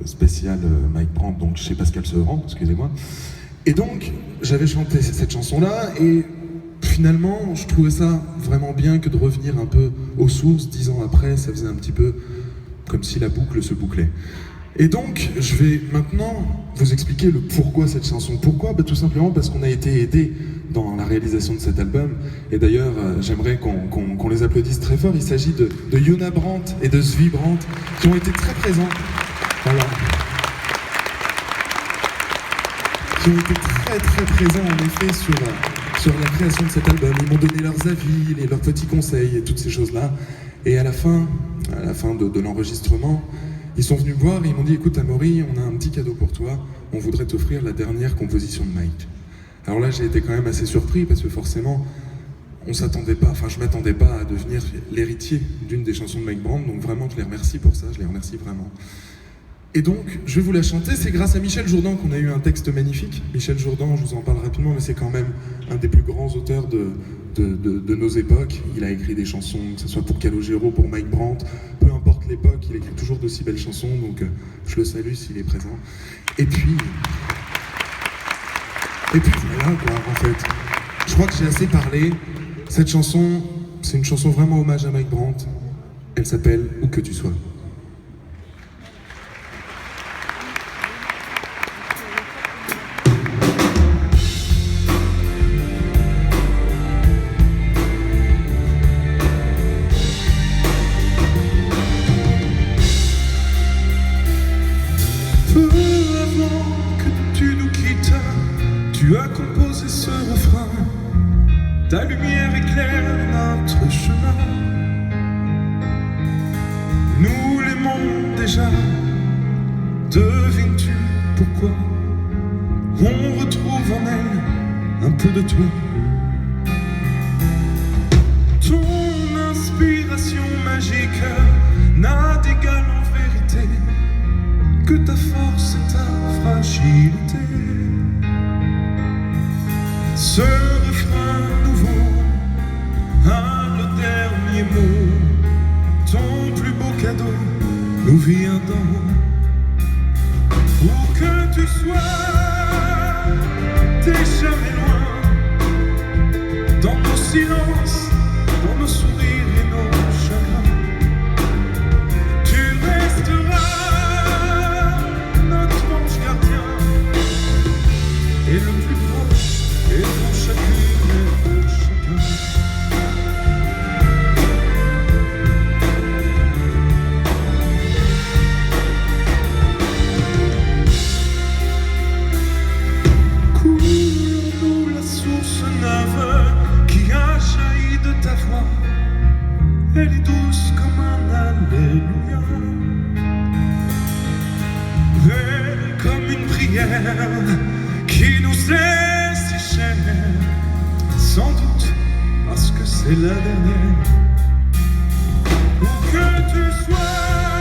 spécial Mike Brandt, donc chez Pascal Sevran, excusez-moi. Et donc, j'avais chanté cette chanson-là, et finalement, je trouvais ça vraiment bien que de revenir un peu aux sources, 10 ans après, ça faisait un petit peu comme si la boucle se bouclait. Et donc, je vais maintenant vous expliquer le pourquoi cette chanson. Pourquoi ? Tout simplement parce qu'on a été aidés dans la réalisation de cet album. Et d'ailleurs, j'aimerais qu'on les applaudisse très fort. Il s'agit de Yona Brandt et de Zvi Brandt, qui ont été très présents. Voilà. Qui ont été très très présents en effet sur la création de cet album. Ils m'ont donné leurs avis, leurs petits conseils et toutes ces choses-là. Et à la fin de l'enregistrement, ils sont venus me voir et ils m'ont dit « Écoute Amaury, on a un petit cadeau pour toi, on voudrait t'offrir la dernière composition de Mike. » Alors là, j'ai été quand même assez surpris parce que forcément, je m'attendais pas à devenir l'héritier d'une des chansons de Mike Brandt, donc vraiment, je les remercie pour ça, je les remercie vraiment. Et donc, je vais vous la chanter, c'est grâce à Michel Jourdan qu'on a eu un texte magnifique. Michel Jourdan, je vous en parle rapidement, mais c'est quand même un des plus grands auteurs de nos époques. Il a écrit des chansons, que ce soit pour Calogero, pour Mike Brandt, peu importe l'époque, il écrit toujours d'aussi belles chansons, donc je le salue s'il est présent. Et puis voilà quoi, en fait. Je crois que j'ai assez parlé. Cette chanson, c'est une chanson vraiment hommage à Mike Brandt. Elle s'appelle « Où que tu sois ». Tu as composé ce refrain, ta lumière éclaire notre chemin. Nous l'aimons déjà, devines-tu pourquoi? On retrouve en elle un peu de toi. Ton inspiration magique n'a d'égal en vérité que ta force et ta fragilité. Ce refrain nouveau a le dernier mot. Ton plus beau cadeau nous vient d'en haut. Où que tu sois, t'es jamais loin. Dans nos silences, dans nos sourires et nos chagrins, tu resteras notre ange gardien et le plus proche. Et pour chacune et pour chacun. Coule-nous la source neuve qui a jailli de ta voix. Elle est douce comme un alléluia. Elle comme une prière qui nous est sans doute parce que c'est la dernière. Où que tu sois,